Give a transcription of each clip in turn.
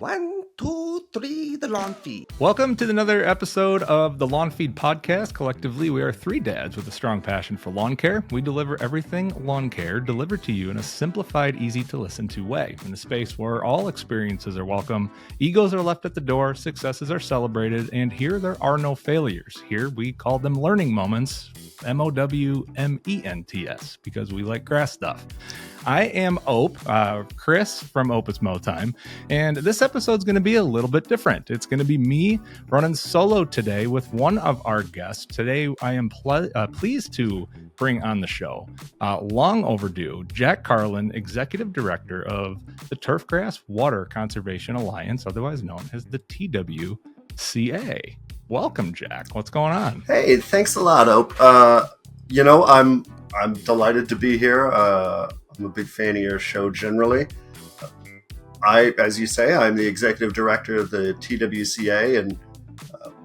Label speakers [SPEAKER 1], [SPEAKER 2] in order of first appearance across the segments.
[SPEAKER 1] One, two, three, the lawn feed.
[SPEAKER 2] Welcome to another episode of the Lawn Feed Podcast. Collectively, we are three dads with a strong passion for lawn care. We deliver everything lawn care delivered to you in a simplified, easy to listen to way, in a space where all experiences are welcome, egos are left at the door, successes are celebrated, and here there are no failures. Here we call them learning moments, MOWMENTS, because we like grass stuff. I am Ope, Chris from Ope It's Mo Time, and this episode's going to be a little bit different. It's going to be me running solo today with one of our guests. Today, I am pleased to bring on the show, long overdue, Jack Carlin, Executive Director of the Turfgrass Water Conservation Alliance, otherwise known as the TWCA. Welcome, Jack. What's going on?
[SPEAKER 3] Hey, thanks a lot, Ope. I'm delighted to be here. I'm a big fan of your show generally. As you say, I'm the executive director of the TWCA, and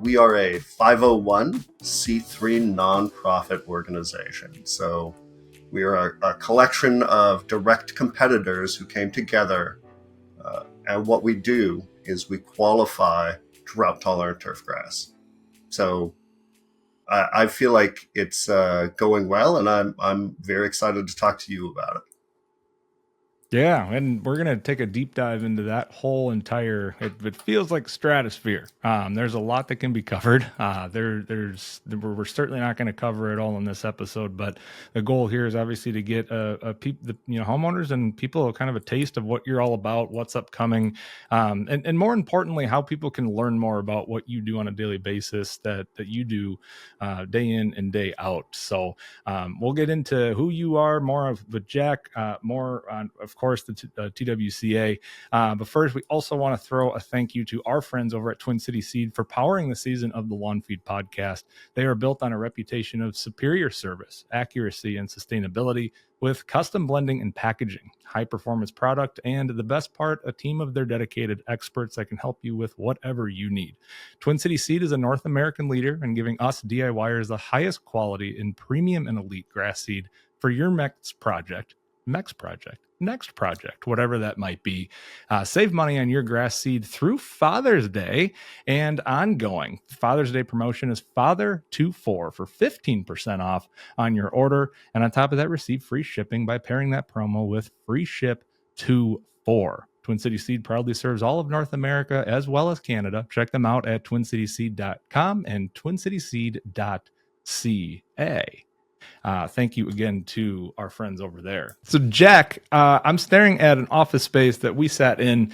[SPEAKER 3] we are a 501c3 nonprofit organization. So we are a collection of direct competitors who came together, and what we do is we qualify drought-tolerant turfgrass. So I feel like it's going well, and I'm very excited to talk to you about it.
[SPEAKER 2] Yeah, and we're going to take a deep dive into that whole entire, it feels like stratosphere. There's a lot that can be covered. We're certainly not going to cover it all in this episode, but the goal here is obviously to get homeowners and people kind of a taste of what you're all about, what's upcoming, and more importantly, how people can learn more about what you do on a daily basis that you do day in and day out. So we'll get into who you are more with Jack, more on, of course, the TWCA. But first, we also want to throw a thank you to our friends over at Twin City Seed for powering the season of the Lawn Feed Podcast. They are built on a reputation of superior service, accuracy, and sustainability with custom blending and packaging, high performance product, and the best part, a team of their dedicated experts that can help you with whatever you need. Twin City Seed is a North American leader in giving us DIYers the highest quality in premium and elite grass seed for your next project, whatever that might be. Save money on your grass seed through Father's Day and ongoing. Father's Day promotion is Father24 for 15% off on your order. And on top of that, receive free shipping by pairing that promo with free ship to 4. Twin City Seed proudly serves all of North America as well as Canada. Check them out at twincityseed.com and twincityseed.ca. Thank you again to our friends over there. So, Jack, I'm staring at an office space that we sat in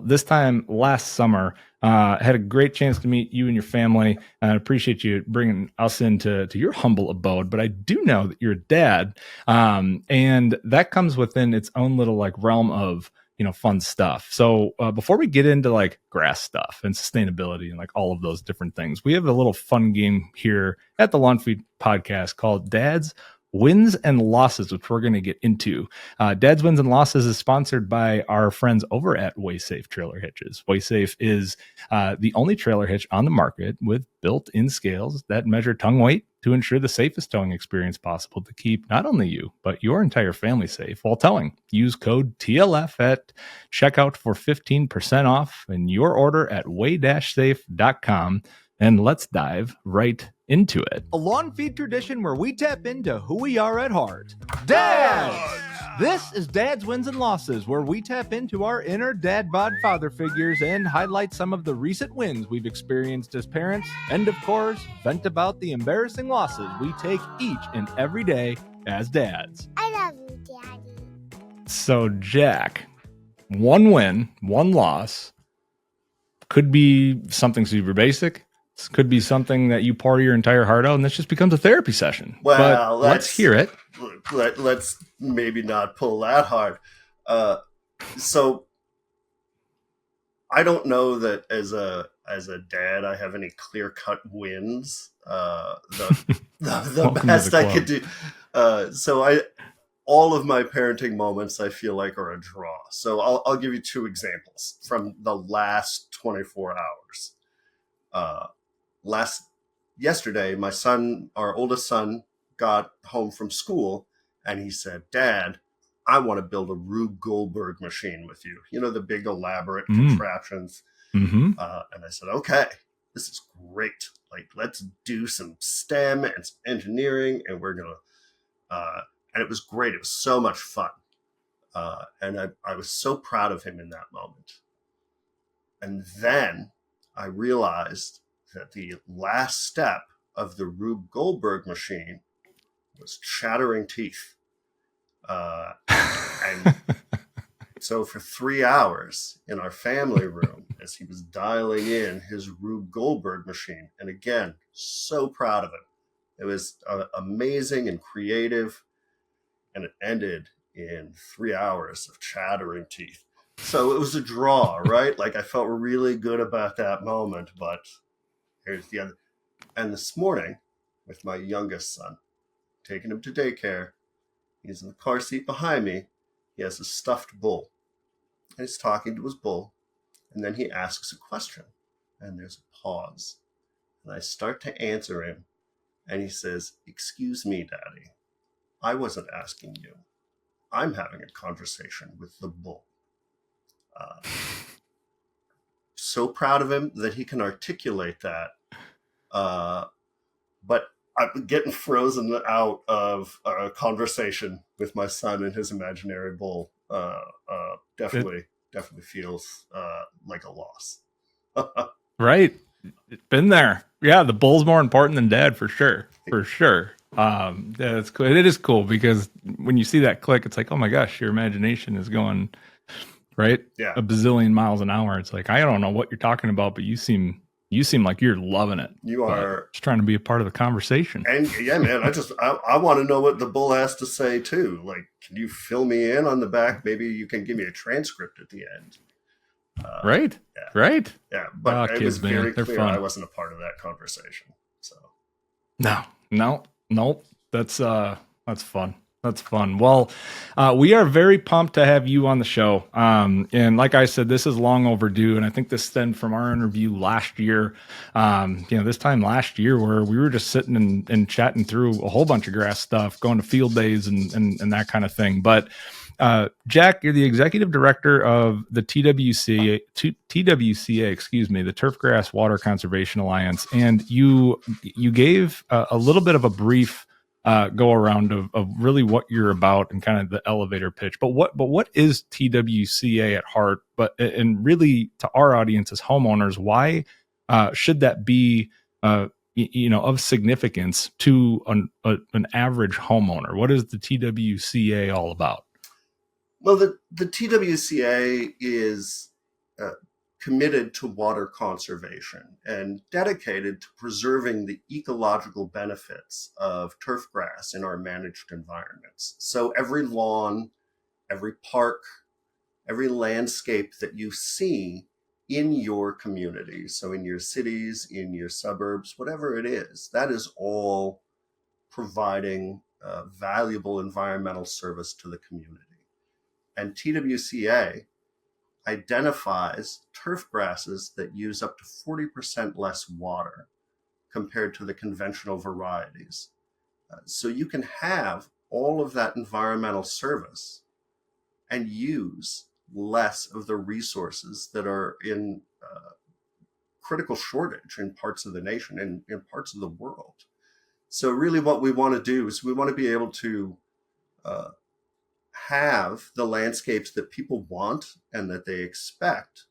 [SPEAKER 2] this time last summer. Had a great chance to meet you and your family. I appreciate you bringing us into your humble abode. But I do know that you're a dad, and that comes within its own little realm of fun stuff. So before we get into grass stuff and sustainability and all of those different things, we have a little fun game here at the Lawn Feed Podcast called Dad's Wins and Losses, which we're going to get into. Dad's Wins and Losses is sponsored by our friends over at WaySafe Trailer Hitches. WaySafe is the only trailer hitch on the market with built-in scales that measure tongue weight to ensure the safest towing experience possible to keep not only you, but your entire family safe while towing. Use code TLF at checkout for 15% off in your order at way-safe.com. And let's dive right into it.
[SPEAKER 4] A lawn feed tradition where we tap into who we are at heart. Dads! This is Dad's Wins and Losses, where we tap into our inner dad bod father figures and highlight some of the recent wins we've experienced as parents, and of course, vent about the embarrassing losses we take each and every day as dads.
[SPEAKER 5] I love you, Daddy.
[SPEAKER 2] So, Jack, one win, one loss could be something super basic. This could be something that you pour your entire heart out, and this just becomes a therapy session.
[SPEAKER 3] Well,
[SPEAKER 2] but let's hear it.
[SPEAKER 3] Let's maybe not pull that hard. So I don't know that as a dad I have any clear-cut wins. The best I could do. All of my parenting moments I feel like are a draw. So I'll give you two examples from the last 24 hours. Yesterday, my son, our oldest son, got home from school and he said, "Dad, I want to build a Rube Goldberg machine with you. You know, the big elaborate contraptions.
[SPEAKER 2] Mm-hmm.
[SPEAKER 3] And I said, okay, this is great. Like, let's do some STEM and some engineering, and we're going to, and it was great. It was so much fun. And I was so proud of him in that moment. And then I realized that the last step of the Rube Goldberg machine was chattering teeth. And so for 3 hours in our family room, as he was dialing in his Rube Goldberg machine, and again, so proud of him. It was amazing and creative, and it ended in 3 hours of chattering teeth. So it was a draw, right? Like, I felt really good about that moment, but here's the other. And this morning, with my youngest son, taking him to daycare, he's in the car seat behind me. He has a stuffed bull. And he's talking to his bull. And then he asks a question. And there's a pause. And I start to answer him. And he says, "Excuse me, Daddy. I wasn't asking you. I'm having a conversation with the bull." So proud of him that he can articulate that. But I'm getting frozen out of a conversation with my son and his imaginary bull. Definitely feels like a loss.
[SPEAKER 2] Right. Been there. Yeah, the bull's more important than dad for sure. For sure. Yeah, it's cool. It is cool because when you see that click, it's like, oh my gosh, your imagination is going right.
[SPEAKER 3] Yeah.
[SPEAKER 2] A bazillion miles an hour. It's like, I don't know what you're talking about, but you seem like you're loving it.
[SPEAKER 3] You are
[SPEAKER 2] just trying to be a part of the conversation.
[SPEAKER 3] And yeah, man, I want to know what the bull has to say too. Like, can you fill me in on the back? Maybe you can give me a transcript at the end.
[SPEAKER 2] Right.
[SPEAKER 3] Yeah.
[SPEAKER 2] Right.
[SPEAKER 3] Yeah. But it was very
[SPEAKER 2] They're
[SPEAKER 3] clear
[SPEAKER 2] fun.
[SPEAKER 3] I wasn't a part of that conversation. So
[SPEAKER 2] No. That's fun. That's fun. Well, we are very pumped to have you on the show. And like I said, this is long overdue. And I think this stemmed from our interview last year. This time last year where we were just sitting and chatting through a whole bunch of grass stuff, going to field days and that kind of thing. But Jack, you're the executive director of the TWCA, the Turfgrass Water Conservation Alliance. And you gave a little bit of a brief go around of really what you're about and kind of the elevator pitch. But what is TWCA at heart? And really to our audience as homeowners, why should that be of significance to an average homeowner? What is the TWCA all about?
[SPEAKER 3] Well, the TWCA is committed to water conservation and dedicated to preserving the ecological benefits of turf grass in our managed environments. So every lawn, every park, every landscape that you see in your community, so in your cities, in your suburbs, whatever it is, that is all providing valuable environmental service to the community. And TWCA identifies turf grasses that use up to 40% less water compared to the conventional varieties. So you can have all of that environmental service and use less of the resources that are in critical shortage in parts of the nation and in parts of the world. So really what we want to do is we want to be able to have the landscapes that people want and that they expect,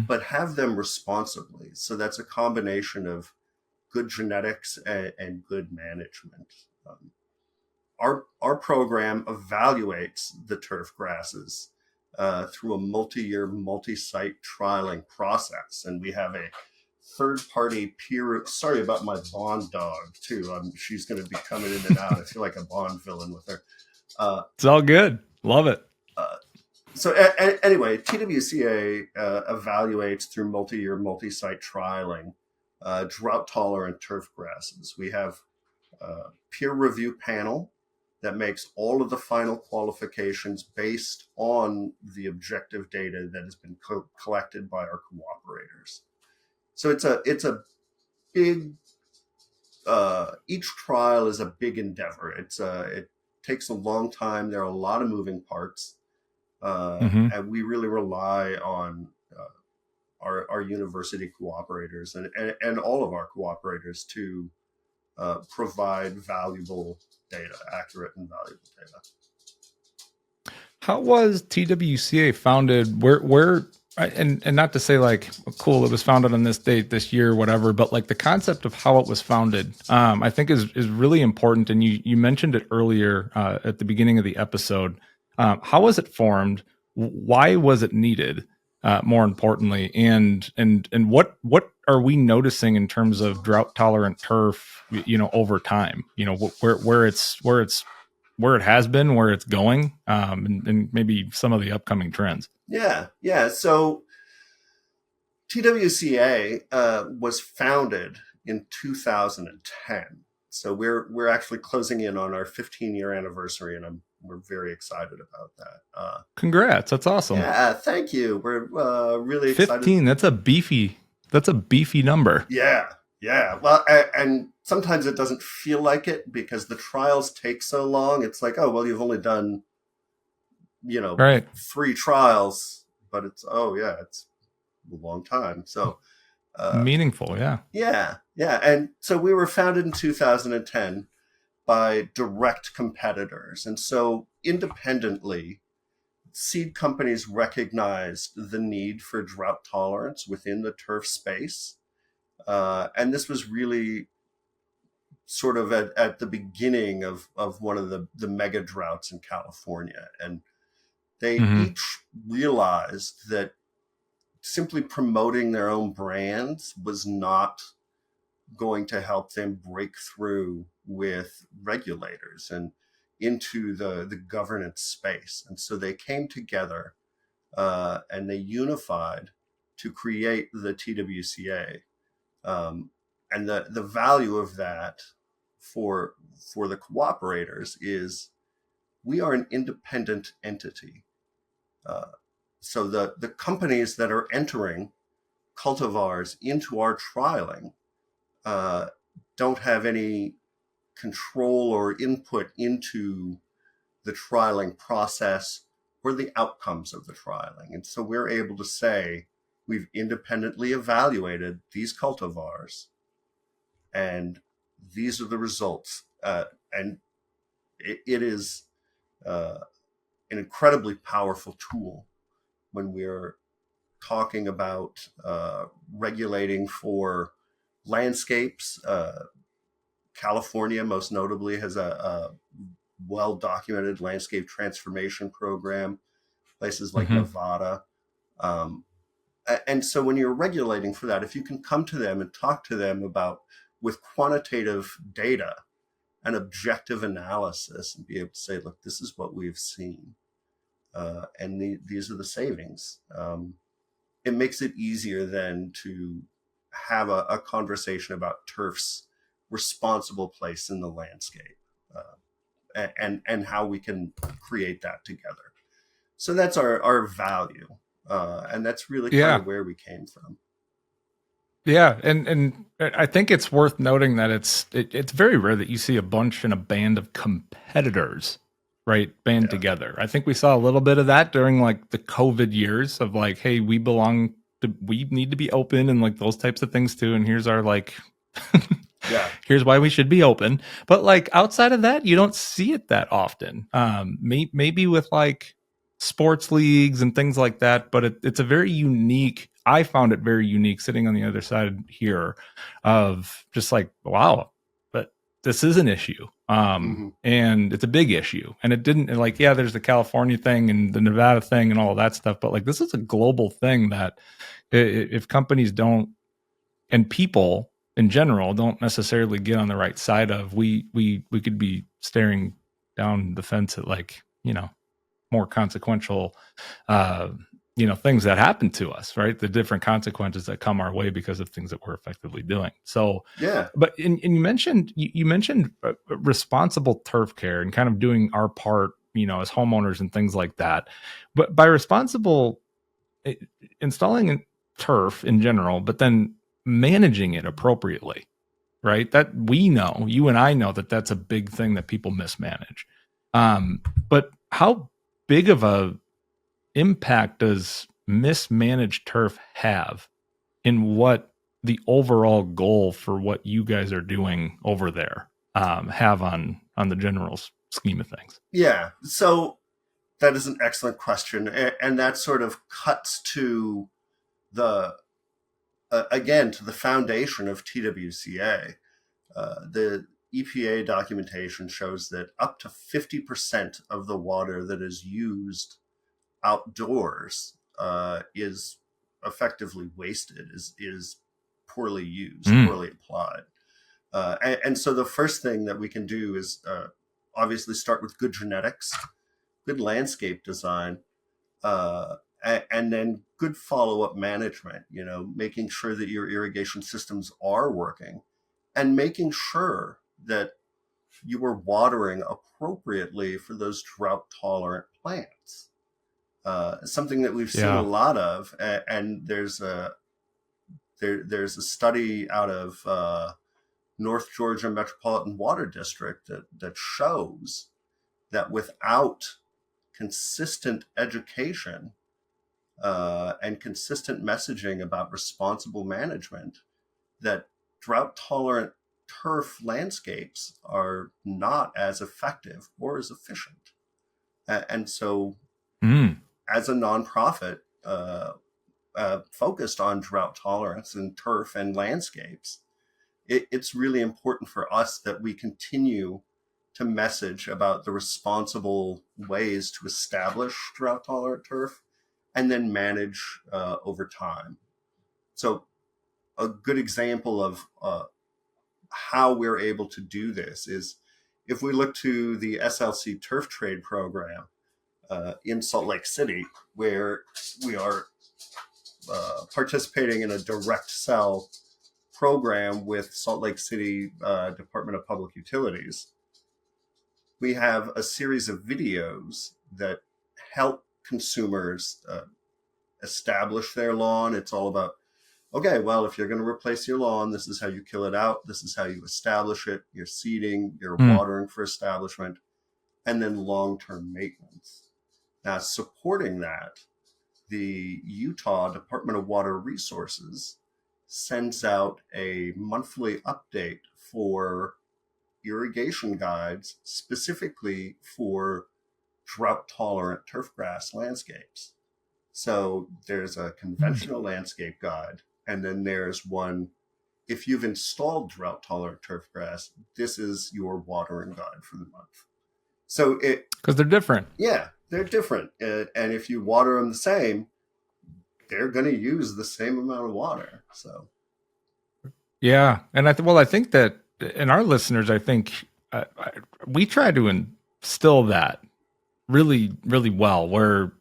[SPEAKER 3] but have them responsibly. So that's a combination of good genetics and good management. Our program evaluates the turf grasses through a multi-year, multi-site trialing process. And we have a third-party peer. Sorry about my Bond dog, too. She's going to be coming in and out. I feel like a Bond villain with her.
[SPEAKER 2] It's all good. Love it.
[SPEAKER 3] So anyway, TWCA evaluates through multi-year, multi-site trialing drought-tolerant turf grasses. We have a peer review panel that makes all of the final qualifications based on the objective data that has been collected by our cooperators. So it's a big. Each trial is a big endeavor. takes a long time. There are a lot of moving parts,
[SPEAKER 2] Mm-hmm.
[SPEAKER 3] and we really rely on our university cooperators and all of our cooperators to provide valuable data, accurate and valuable data.
[SPEAKER 2] How was TWCA founded? And not to say like, cool, it was founded on this date, this year, whatever, but like the concept of how it was founded, I think is really important. And you mentioned it earlier at the beginning of the episode. How was it formed? Why was it needed? More importantly, and what are we noticing in terms of drought tolerant turf? Over time, where it has been, where it's going, and maybe some of the upcoming trends.
[SPEAKER 3] Yeah. So TWCA was founded in 2010. So we're actually closing in on our 15-year anniversary, and we're very excited about that.
[SPEAKER 2] Congrats, that's awesome.
[SPEAKER 3] Yeah, thank you. We're really excited.
[SPEAKER 2] 15. That's a beefy number.
[SPEAKER 3] Yeah. Well, and sometimes it doesn't feel like it because the trials take so long. It's like, oh, well, you've only done,
[SPEAKER 2] Right.
[SPEAKER 3] 3 trials, but it's a long time. So
[SPEAKER 2] meaningful, yeah.
[SPEAKER 3] Yeah. And so we were founded in 2010 by direct competitors. And so independently, seed companies recognized the need for drought tolerance within the turf space. And this was really sort of at the beginning of one of the mega droughts in California. And they each realized that simply promoting their own brands was not going to help them break through with regulators and into the governance space. And so they came together and they unified to create the TWCA. And the value of that for the cooperators is we are an independent entity. So the companies that are entering cultivars into our trialing don't have any control or input into the trialing process or the outcomes of the trialing. And so we're able to say we've independently evaluated these cultivars and these are the results. And it is an incredibly powerful tool when we're talking about regulating for landscapes. California, most notably, has a well-documented landscape transformation program, places like Nevada. And so when you're regulating for that, if you can come to them and talk to them about with quantitative data and objective analysis and be able to say, look, this is what we've seen. And these are the savings. It makes it easier then to have a conversation about turf's responsible place in the landscape and how we can create that together. So that's our value. And that's really kind of where we came from.
[SPEAKER 2] Yeah, and I think it's worth noting that it's very rare that you see a bunch and a band of competitors, right, band together. I think we saw a little bit of that during like the COVID years of like, hey, we need to be open and like those types of things too. And here's our like, here's why we should be open. But like outside of that, you don't see it that often. Maybe with like sports leagues and things like that, but it's a very unique. I found it very unique sitting on the other side here of just like, wow, but this is an issue. And it's a big issue. And it didn't like, there's the California thing and the Nevada thing and all of that stuff. But like, this is a global thing that if companies don't, and people in general don't necessarily get on the right side of, we could be staring down the fence at like, more consequential, things that happen to us, right? The different consequences that come our way because of things that we're effectively doing. So, but and you mentioned responsible turf care and kind of doing our part, as homeowners and things like that. But by responsible installing turf in general, but then managing it appropriately, right? That we know, you and I know that that's a big thing that people mismanage. But how big of a impact does mismanaged turf have in what the overall goal for what you guys are doing over there have on the general scheme of things?
[SPEAKER 3] Yeah, so that is an excellent question, and that sort of cuts to the again to the foundation of TWCA. The EPA documentation shows that up to 50% of the water that is used outdoors is effectively wasted, is poorly used, poorly applied. And so the first thing that we can do is obviously start with good genetics, good landscape design, and then good follow-up management, making sure that your irrigation systems are working and making sure that you are watering appropriately for those drought-tolerant plants. Something that we've seen a lot of, and there's a study out of North Georgia Metropolitan Water District that shows that without consistent education and consistent messaging about responsible management, that drought-tolerant turf landscapes are not as effective or as efficient. And so as a nonprofit focused on drought tolerance in turf and landscapes, it's really important for us that we continue to message about the responsible ways to establish drought tolerant turf and then manage over time. So a good example of how we're able to do this is if we look to the SLC turf trade program in Salt Lake City, where we are participating in a direct sell program with Salt Lake City Department of Public Utilities. We have a series of videos that help consumers establish their lawn. It's all about, okay, well, if you're going to replace your lawn, this is how you kill it out. This is how you establish it. Your seeding, your watering for establishment, and then long-term maintenance. Now, supporting that, the Utah Department of Water Resources sends out a monthly update for irrigation guides specifically for drought-tolerant turfgrass landscapes. So there's a conventional landscape guide, and then there's one, if you've installed drought-tolerant turfgrass, this is your watering guide for the month. So
[SPEAKER 2] because they're different.
[SPEAKER 3] Yeah, they're different. And if you water them the same, they're going to use the same amount of water. So,
[SPEAKER 2] yeah. And I think that in our listeners, I think we try to instill that really, really well, where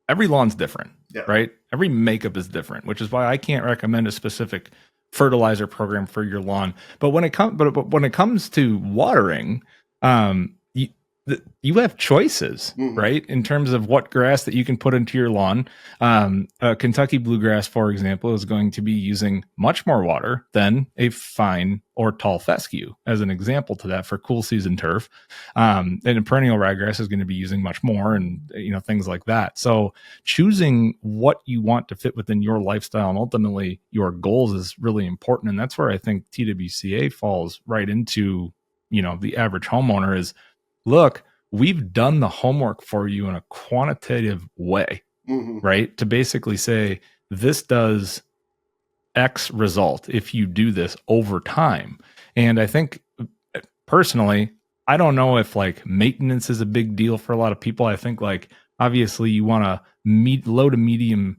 [SPEAKER 2] every lawn's different, right? Every makeup is different, which is why I can't recommend a specific fertilizer program for your lawn. But when it comes to watering, you have choices, right? In terms of what grass that you can put into your lawn. Kentucky bluegrass, for example, is going to be using much more water than a fine or tall fescue, as an example to that for cool season turf. And a perennial ryegrass is going to be using much more, and things like that. So choosing what you want to fit within your lifestyle and ultimately your goals is really important. And that's where I think TWCA falls right into, the average homeowner is, look, we've done the homework for you in a quantitative way, right? To basically say, this does X result if you do this over time. And I think personally, I don't know if maintenance is a big deal for a lot of people. I think obviously you want to low to medium,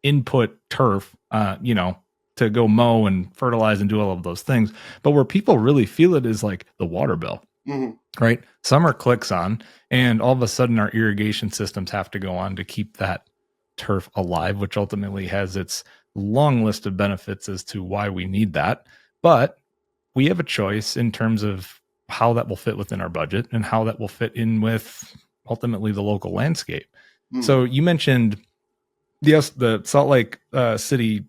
[SPEAKER 2] input turf, to go mow and fertilize and do all of those things. But where people really feel it is the water bill, right? Summer clicks on, and all of a sudden our irrigation systems have to go on to keep that turf alive, which ultimately has its long list of benefits as to why we need that. But we have a choice in terms of how that will fit within our budget and how that will fit in with ultimately the local landscape. So you mentioned the Salt Lake City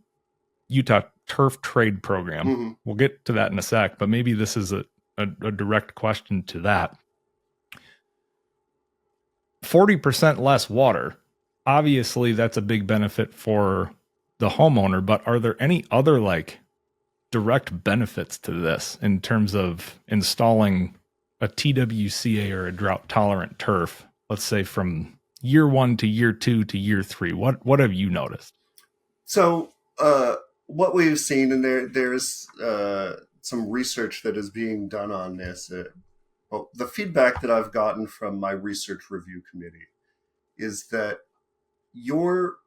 [SPEAKER 2] Utah turf trade program. We'll get to that in a sec, but maybe this is a a direct question to that. 40% less water. Obviously, that's a big benefit for the homeowner, but are there any other like direct benefits to this in terms of installing a TWCA or a drought tolerant turf, let's say from year 1 to year 2 to year 3? What have you noticed?
[SPEAKER 3] So what we've seen, and there's some research that is being done on this. Well, the feedback that I've gotten from my research review committee is that your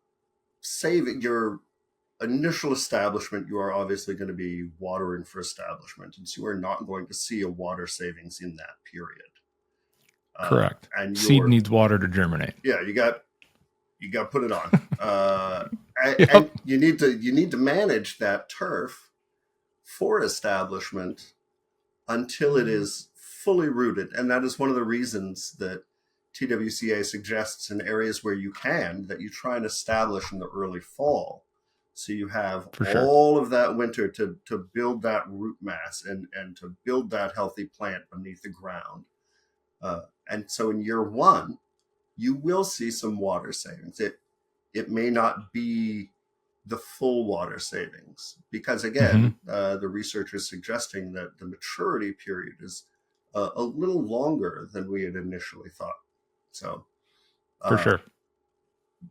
[SPEAKER 3] initial establishment, you are obviously going to be watering for establishment, and so you are not going to see a water savings in that period.
[SPEAKER 2] Correct.
[SPEAKER 3] And
[SPEAKER 2] seed needs water to germinate.
[SPEAKER 3] Yeah, you got to put it on.
[SPEAKER 2] Yep.
[SPEAKER 3] And you need to manage that turf for establishment until it is fully rooted, and that is one of the reasons that TWCA suggests in areas where you can that you try and establish in the early fall, so you have all of that winter to build that root mass and to build that healthy plant beneath the ground. And so in year 1, you will see some water savings. It may not be the full water savings because, again, the research is suggesting that the maturity period is a little longer than we had initially thought. So,
[SPEAKER 2] for sure.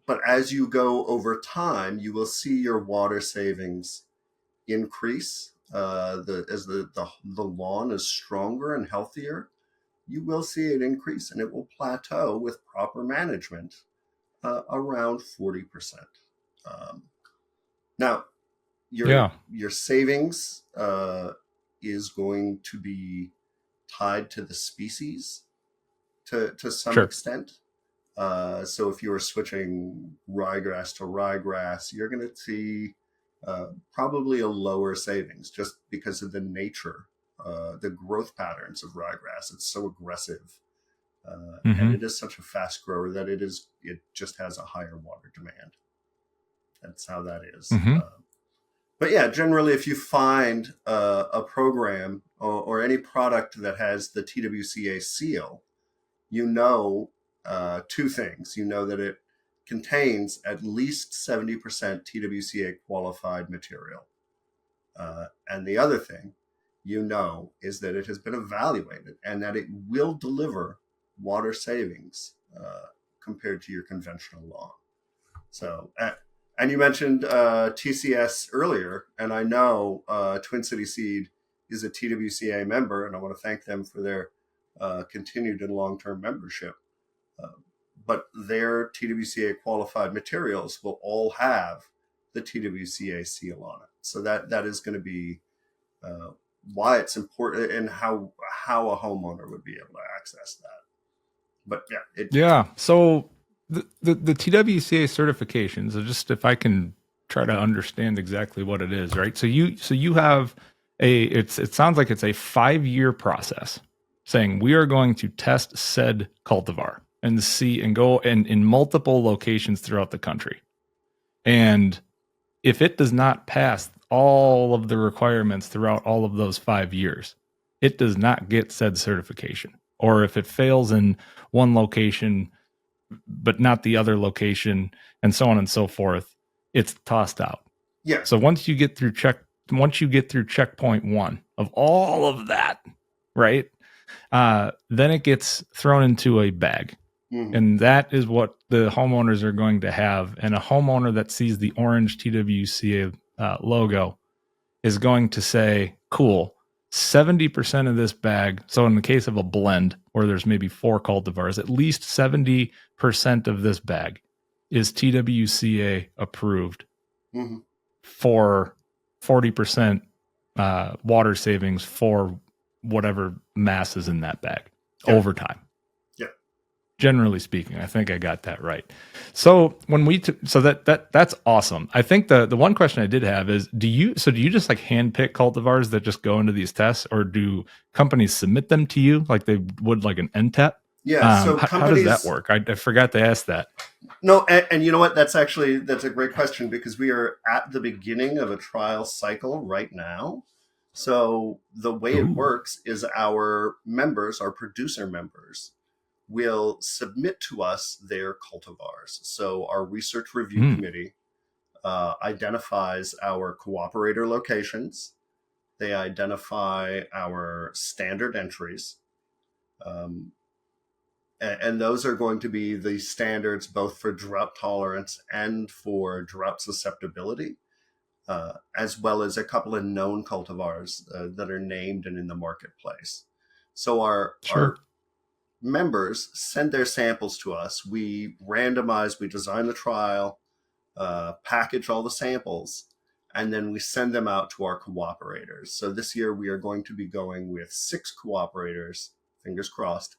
[SPEAKER 3] But as you go over time, you will see your water savings increase. As the lawn is stronger and healthier, you will see it increase, and it will plateau with proper management around 40%. Now, your savings is going to be tied to the species to some extent. So if you are switching ryegrass to ryegrass, you're going to see probably a lower savings just because of the nature, the growth patterns of ryegrass. It's so aggressive, and it is such a fast grower that it just has a higher water demand. That's how that is. But yeah, generally, if you find a program or any product that has the TWCA seal, you know 2 things. You know that it contains at least 70% TWCA qualified material. And the other thing you know is that it has been evaluated and that it will deliver water savings compared to your conventional lawn. So, and you mentioned TCS earlier, and I know Twin City Seed is a TWCA member, and I want to thank them for their continued and long-term membership. But their TWCA qualified materials will all have the TWCA seal on it. So that is going to be why it's important and how a homeowner would be able to access that. But yeah.
[SPEAKER 2] So the TWCA certifications, just if I can try to understand exactly what it is, right? So you have it sounds like it's a 5-year process saying we are going to test said cultivar and see and go in multiple locations throughout the country. And if it does not pass all of the requirements throughout all of those 5 years, it does not get said certification. Or if it fails in one location, but not the other location, and so on and so forth, it's tossed out.
[SPEAKER 3] Yeah.
[SPEAKER 2] So once you get through checkpoint 1 of all of that, right? Then it gets thrown into a bag. And that is what the homeowners are going to have. And a homeowner that sees the orange TWCA logo is going to say, cool, 70% of this bag. So in the case of a blend where there's maybe 4 cultivars, at least 70% of this bag is TWCA approved for 40% water savings for whatever mass is in that bag over time. Generally speaking, I think I got that right. So when that's awesome. I think the one question I did have is, do you just like handpick cultivars that just go into these tests, or do companies submit them to you like they would like an NTEP?
[SPEAKER 3] Yeah. So
[SPEAKER 2] how does that work? I forgot to ask that.
[SPEAKER 3] No, and you know what? That's a great question because we are at the beginning of a trial cycle right now. So the way it
[SPEAKER 2] Ooh.
[SPEAKER 3] works is our members, our producer members, will submit to us their cultivars. So our research review
[SPEAKER 2] Hmm.
[SPEAKER 3] committee identifies our cooperator locations. They identify our standard entries. And those are going to be the standards both for drought tolerance and for drought susceptibility, as well as a couple of known cultivars that are named and in the marketplace. So our
[SPEAKER 2] Sure.
[SPEAKER 3] members send their samples to us. We randomize, we design the trial, package all the samples, and then we send them out to our cooperators. So this year we are going to be going with 6 cooperators, fingers crossed.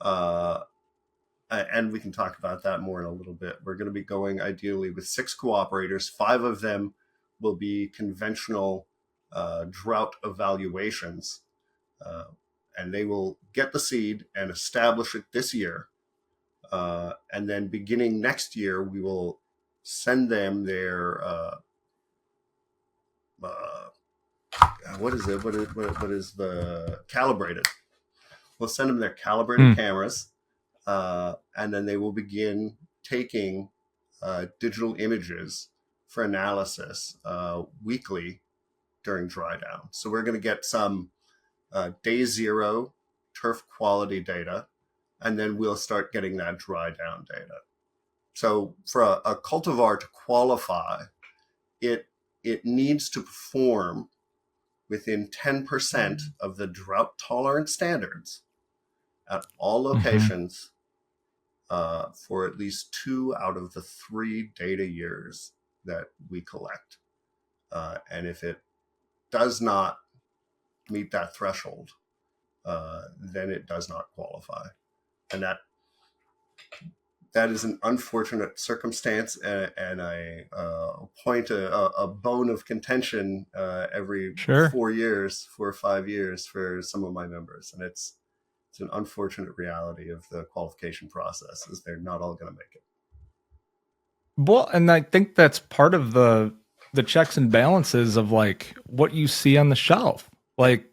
[SPEAKER 3] And we can talk about that more in a little bit. We're going to be going ideally with 6 cooperators. 5 of them will be conventional drought evaluations. And they will get the seed and establish it this year. And then beginning next year, we will send them their what is it? What is the calibrated? We'll send them their calibrated cameras, and then they will begin taking digital images for analysis weekly during dry down. So we're going to get some day 0 turf quality data, and then we'll start getting that dry down data. So for a cultivar to qualify, it needs to perform within 10% of the drought tolerant standards at all locations for at least 2 out of the 3 data years that we collect. And if it does not meet that threshold, then it does not qualify. And that is an unfortunate circumstance and a point, a bone of contention every 4 years, 4 or 5 years for some of my members. And it's an unfortunate reality of the qualification process is they're not all going to make it.
[SPEAKER 2] Well, and I think that's part of the checks and balances of like what you see on the shelf. Like,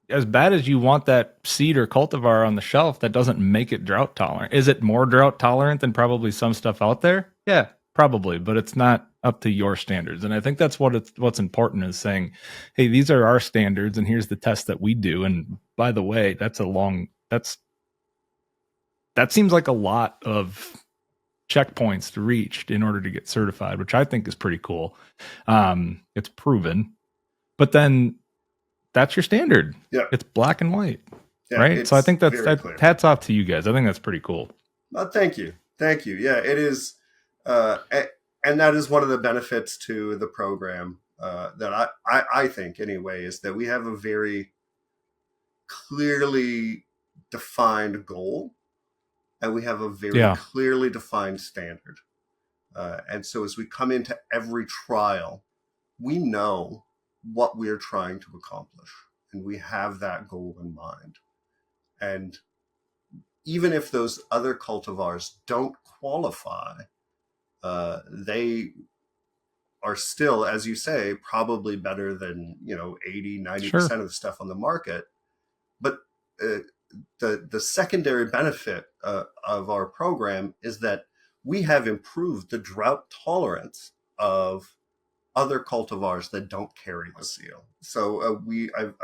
[SPEAKER 2] as bad as you want that seed or cultivar on the shelf, that doesn't make it drought tolerant. Is it more drought tolerant than probably some stuff out there? Yeah, probably, but it's not up to your standards. And I think that's what's important is saying, hey, these are our standards and here's the test that we do. And by the way, that seems like a lot of checkpoints to reach in order to get certified, which I think is pretty cool. It's proven, but then that's your standard.
[SPEAKER 3] Yeah.
[SPEAKER 2] It's black and white. Yeah, right. So I think that's hats off to you guys. I think that's pretty cool.
[SPEAKER 3] Thank you. Yeah, it is. And that is one of the benefits to the program that I think anyway, is that we have a very clearly defined goal and we have a very clearly defined standard. And so as we come into every trial, we know what we're trying to accomplish, and we have that goal in mind. And even if those other cultivars don't qualify, they are still, as you say, probably better than 80-90% of the stuff on the market. But the secondary benefit of our program is that we have improved the drought tolerance of other cultivars that don't carry the seal. So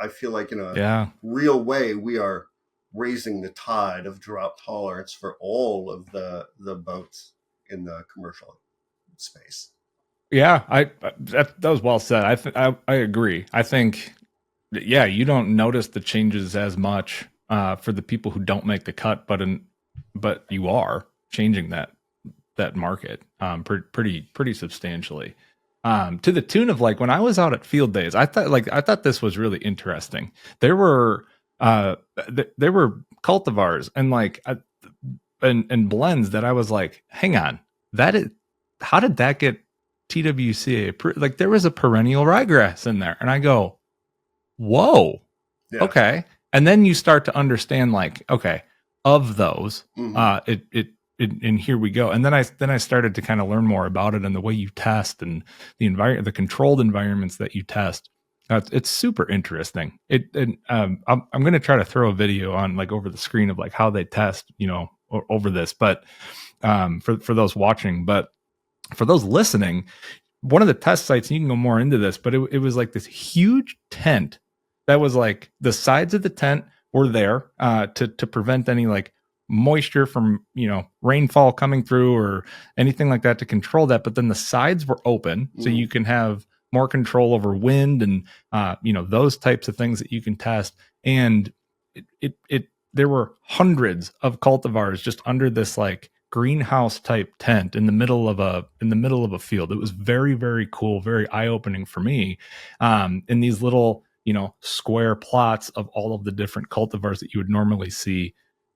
[SPEAKER 3] I feel like in a real way, we are raising the tide of drought tolerance for all of the boats in the commercial space.
[SPEAKER 2] Yeah, that was well said. I agree. I think, you don't notice the changes as much for the people who don't make the cut, but you are changing that market pretty substantially. To the tune of like when I was out at field days, I thought this was really interesting. There were cultivars and blends that I was like, hang on, how did that get TWCA approved? Like there was a perennial ryegrass in there, and I go, whoa, okay. And then you start to understand like, okay, of those, and here we go. And then I started to kind of learn more about it and the way you test and the controlled environments that you test. It's super interesting. I'm going to try to throw a video on like over the screen of like how they test, over this, but for those watching, but for those listening, one of the test sites, and you can go more into this, but it was like this huge tent that was like the sides of the tent were there to prevent any like moisture from rainfall coming through or anything like that, to control that. But then the sides were open, so you can have more control over wind and those types of things that you can test. And it there were hundreds of cultivars just under this like greenhouse type tent in the middle of a field. It was very, very cool, very eye-opening for me. In these little square plots of all of the different cultivars that you would normally see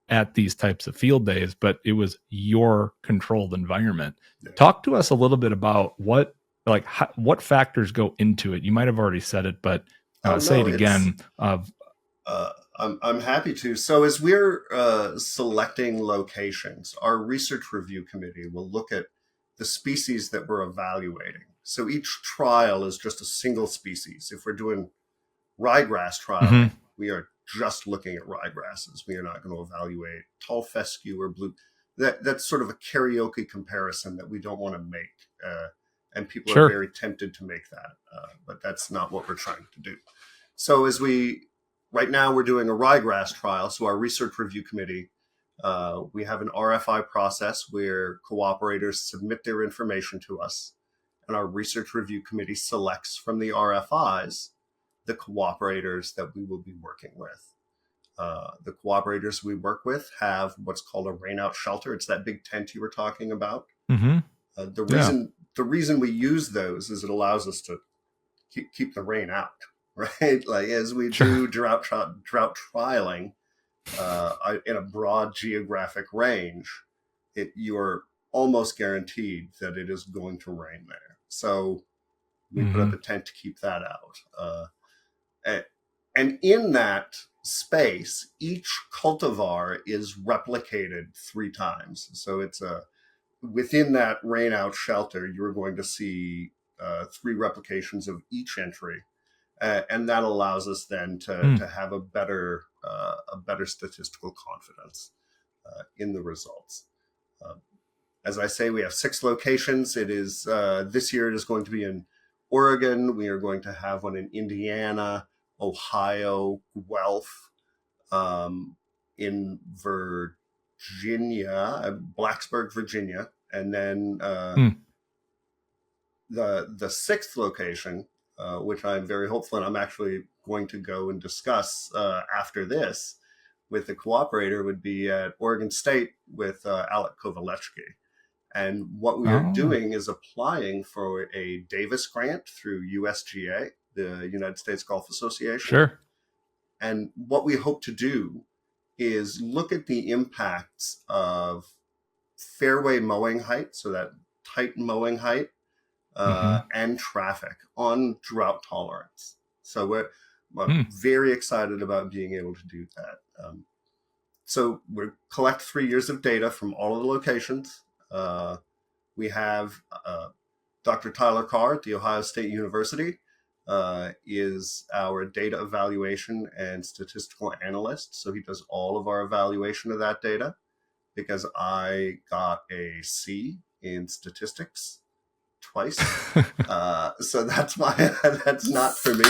[SPEAKER 2] at these types of field days, but it was your controlled environment.
[SPEAKER 3] Yeah.
[SPEAKER 2] Talk to us a little bit about what factors go into it. You might have already said it, but say it again.
[SPEAKER 3] I'm happy to. So as we're selecting locations, our research review committee will look at the species that we're evaluating. So each trial is just a single species. If we're doing ryegrass trial, we are just looking at ryegrasses. We are not going to evaluate tall fescue or blue. That's sort of a karaoke comparison that we don't want to make. And people are very tempted to make that, but that's not what we're trying to do. So right now we're doing a ryegrass trial. So our research review committee, we have an RFI process where cooperators submit their information to us, and our research review committee selects from the RFIs the cooperators that we will be working with. The cooperators we work with have what's called a rainout shelter. It's that big tent you were talking about. The reason we use those is it allows us to keep the rain out, right? Like as we do drought trialing in a broad geographic range, you're almost guaranteed that it is going to rain there. So we put up a tent to keep that out. And in that space, each cultivar is replicated 3 times. So it's within that rainout shelter, you're going to see 3 replications of each entry. And that allows us then to have a better statistical confidence in the results. As I say, we have 6 locations. It is this year it is going to be in Oregon. We are going to have one in Indiana, Ohio, Guelph, in Virginia, Blacksburg, Virginia, and then the 6th location, which I'm very hopeful, and I'm actually going to go and discuss after this with the cooperator, would be at Oregon State with Alec Kovalechki. And what we are doing is applying for a Davis grant through USGA, the United States Golf Association.
[SPEAKER 2] Sure.
[SPEAKER 3] And what we hope to do is look at the impacts of fairway mowing height, so that tight mowing height, and traffic on drought tolerance. So we're very excited about being able to do that. So we collect 3 years of data from all of the locations. We have Dr. Tyler Carr at The Ohio State University is our data evaluation and statistical analyst. So he does all of our evaluation of that data, because I got a C in statistics twice. So that's not for me.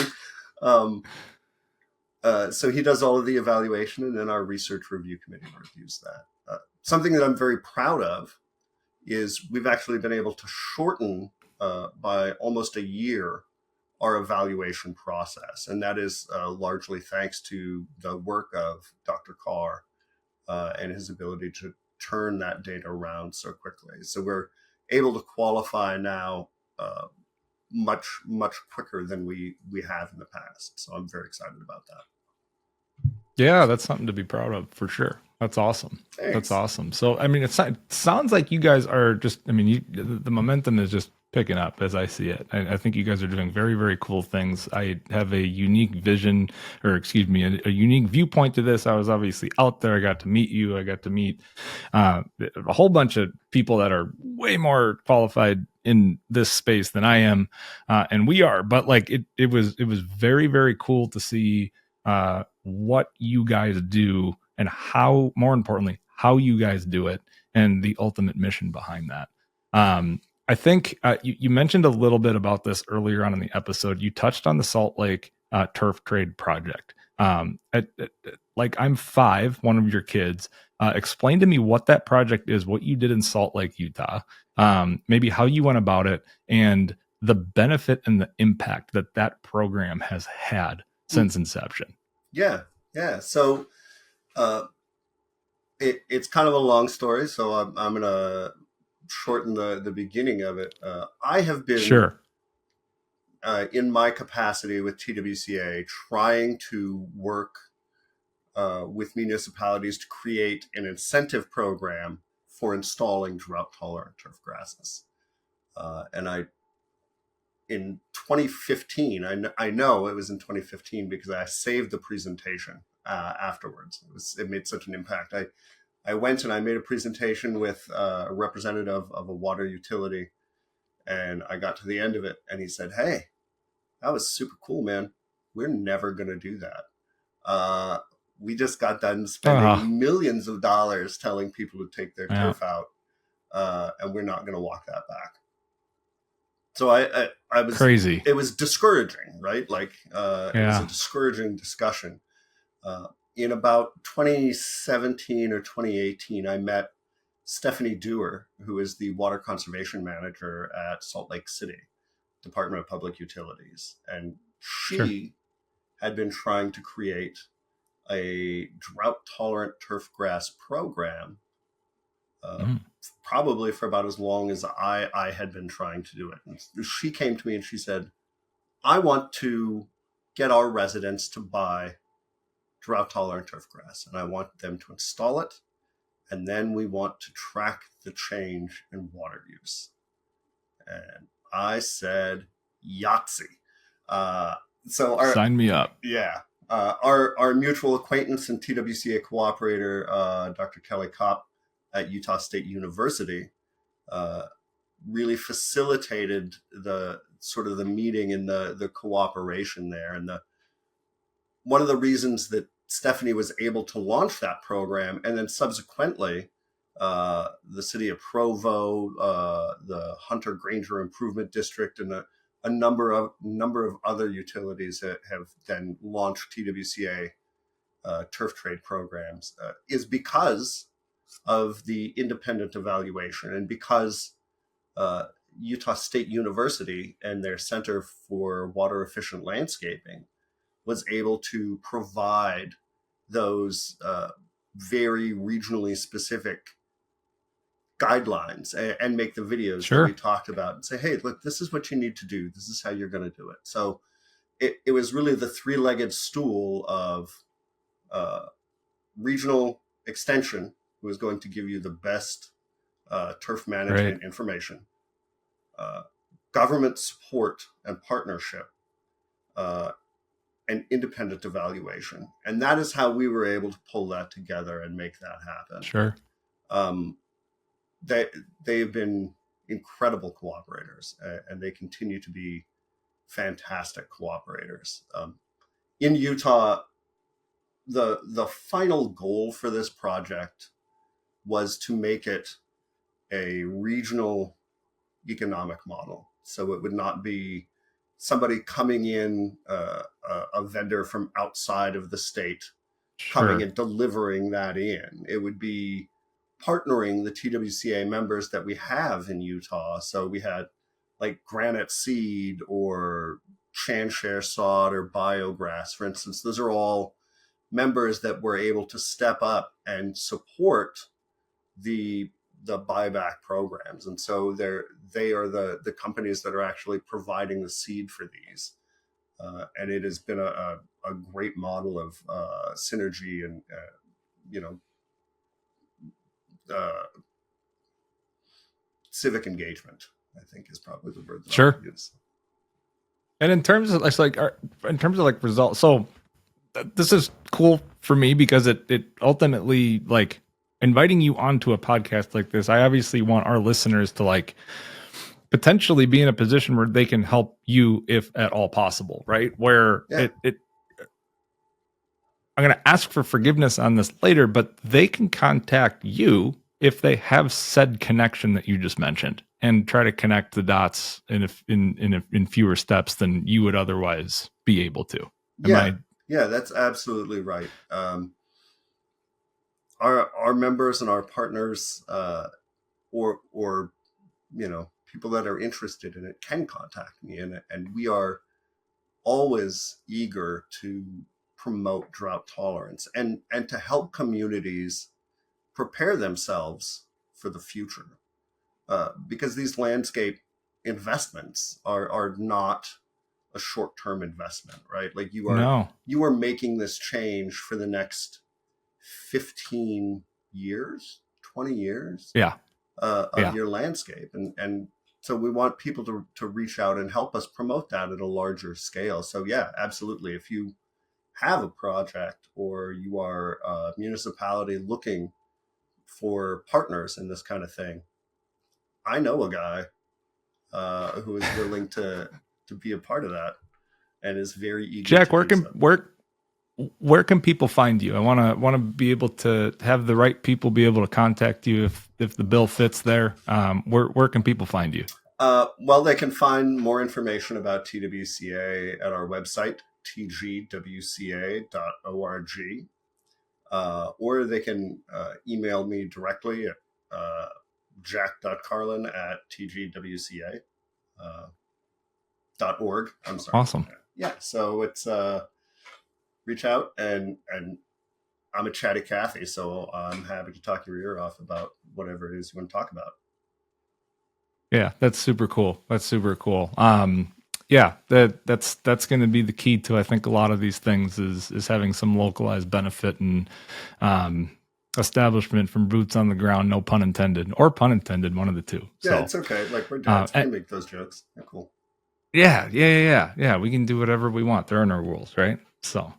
[SPEAKER 3] So he does all of the evaluation, and then our research review committee reviews that. Something that I'm very proud of is we've actually been able to shorten by almost a year our evaluation process. And that is largely thanks to the work of Dr. Carr and his ability to turn that data around so quickly. So we're able to qualify now much, much quicker than we have in the past. So I'm very excited about that.
[SPEAKER 2] Yeah, that's something to be proud of for sure. That's awesome.
[SPEAKER 3] Thanks.
[SPEAKER 2] That's awesome. So, I mean, it sounds like you guys are just, I mean, the momentum is just picking up as I see it. I think you guys are doing very, very cool things. I have a unique vision, or excuse me, a unique viewpoint to this. I was obviously out there. I got to meet you. I got to meet a whole bunch of people that are way more qualified in this space than I am, and we are. But like it was very, very cool to see what you guys do and how, more importantly, how you guys do it and the ultimate mission behind that. I think you mentioned a little bit about this earlier on in the episode. You touched on the Salt Lake turf trade project. Like I'm 5, one of your kids. Explain to me what that project is, what you did in Salt Lake, Utah, maybe how you went about it, and the benefit and the impact that that program has had since inception.
[SPEAKER 3] Yeah. So it's kind of a long story, so I'm going to shorten the beginning of it. I have been in my capacity with TWCA trying to work with municipalities to create an incentive program for installing drought-tolerant turf grasses. And in 2015, I know it was in 2015 because I saved the presentation afterwards. It made such an impact. I went and I made a presentation with a representative of a water utility, and I got to the end of it, and he said, "Hey, that was super cool, man. We're never going to do that. We just got done spending millions of dollars telling people to take their turf out, and we're not going to walk that back." So I was
[SPEAKER 2] crazy.
[SPEAKER 3] It was discouraging, right? Like it was a discouraging discussion. In about 2017 or 2018, I met Stephanie Dewar, who is the water conservation manager at Salt Lake City Department of Public Utilities. And she had been trying to create a drought-tolerant turfgrass program probably for about as long as I had been trying to do it. And she came to me and she said, "I want to get our residents to buy drought-tolerant turfgrass, and I want them to install it, and then we want to track the change in water use." And I said, Yahtzee.
[SPEAKER 2] Sign me up.
[SPEAKER 3] Yeah. Our mutual acquaintance and TWCA cooperator, Dr. Kelly Kopp at Utah State University, really facilitated the sort of the meeting and the cooperation there. And one of the reasons that Stephanie was able to launch that program, and then subsequently the city of Provo, the Hunter Granger Improvement District, and a number of other utilities that have then launched TWCA turf trade programs, is because of the independent evaluation, and because Utah State University and their Center for Water Efficient Landscaping was able to provide those very regionally specific guidelines and make the videos that we talked about and say, "Hey, look, this is what you need to do. This is how you're going to do it." So it was really the three-legged stool of regional extension, who is going to give you the best turf management information, government support and partnership, and independent evaluation. And that is how we were able to pull that together and make that happen. They've been incredible cooperators, and they continue to be fantastic cooperators. In Utah, the final goal for this project was to make it a regional economic model. So it would not be somebody coming in, a vendor from outside of the state coming and delivering that in. It would be partnering the TWCA members that we have in Utah. So we had like Granite Seed or Chanshare Sod or Biograss, for instance. Those are all members that were able to step up and support the buyback programs. And so they are the companies that are actually providing the seed for these. And it has been a great model of synergy and, civic engagement. I think is probably the word that
[SPEAKER 2] Sure.
[SPEAKER 3] I'll use.
[SPEAKER 2] And in terms of like results, so this is cool for me because it ultimately, like, inviting you onto a podcast like this, I obviously want our listeners to like potentially be in a position where they can help you if at all possible, right? Where
[SPEAKER 3] Yeah.
[SPEAKER 2] I'm going to ask for forgiveness on this later, but they can contact you if they have said connection that you just mentioned and try to connect the dots in fewer steps than you would otherwise be able to.
[SPEAKER 3] Yeah, that's absolutely right. Our members and our partners, or people that are interested in it can contact me, and we are always eager to promote drought tolerance and to help communities prepare themselves for the future, because these landscape investments are not a short-term investment, right? Like you are making this change for the next 15 years, 20 years of your landscape. And so we want people to reach out and help us promote that at a larger scale. So yeah, absolutely. If you have a project or you are a municipality looking for partners in this kind of thing, I know a guy who is willing to be a part of that and is very eager.
[SPEAKER 2] Jack,
[SPEAKER 3] to
[SPEAKER 2] where can people find you? I want to be able to have the right people be able to contact you if the bill fits there. Where can people find you?
[SPEAKER 3] Well, they can find more information about TWCA at our website, tgwca.org, or they can email me directly at jack.carlin@tgwca.org. I'm sorry.
[SPEAKER 2] Awesome.
[SPEAKER 3] Yeah, so it's reach out, and I'm a chatty Cathy, so I'm happy to talk your ear off about whatever it is you want to talk about.
[SPEAKER 2] Yeah, that's super cool. That's super cool. Yeah, that's going to be the key to, I think, a lot of these things is having some localized benefit and establishment from boots on the ground, no pun intended, or pun intended, one of the two.
[SPEAKER 3] Yeah,
[SPEAKER 2] so,
[SPEAKER 3] it's okay. Like, we're dads, we can make those jokes. They're cool.
[SPEAKER 2] Yeah. We can do whatever we want. There are no rules, right? So,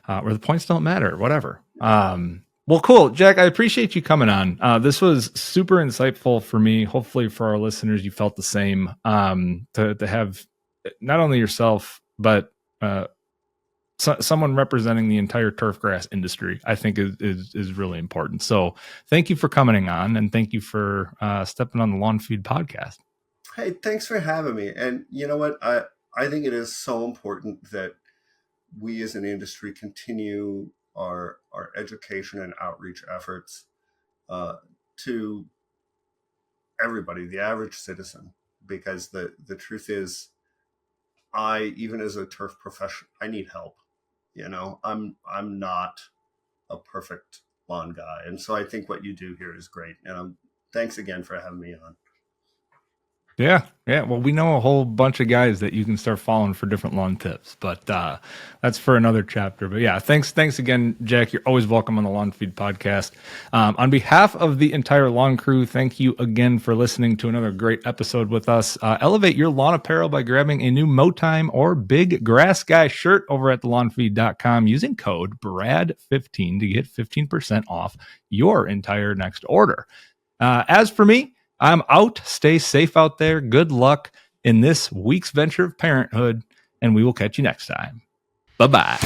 [SPEAKER 2] where the points don't matter, whatever. Well, cool, Jack. I appreciate you coming on. This was super insightful for me. Hopefully, for our listeners, you felt the same. To have not only yourself, but someone representing the entire turfgrass industry, I think is really important. So, thank you for coming on, and thank you for stepping on the Lawn Feed podcast.
[SPEAKER 3] Hey, thanks for having me. And you know what? I think it is so important that we as an industry continue our education and outreach efforts to everybody, the average citizen, because the truth is, even as a turf professional, I need help. I'm not a perfect lawn guy, and so I think what you do here is great. And thanks again for having me on.
[SPEAKER 2] Yeah. Well, we know a whole bunch of guys that you can start following for different lawn tips, but that's for another chapter. But yeah, thanks again, Jack. You're always welcome on the Lawn Feed podcast. On behalf of the entire lawn crew, thank you again for listening to another great episode with us. Elevate your lawn apparel by grabbing a new Mowtime or Big Grass Guy shirt over at thelawnfeed.com using code BRAD15 to get 15% off your entire next order. As for me, I'm out. Stay safe out there. Good luck in this week's venture of parenthood, and we will catch you next time. Bye-bye.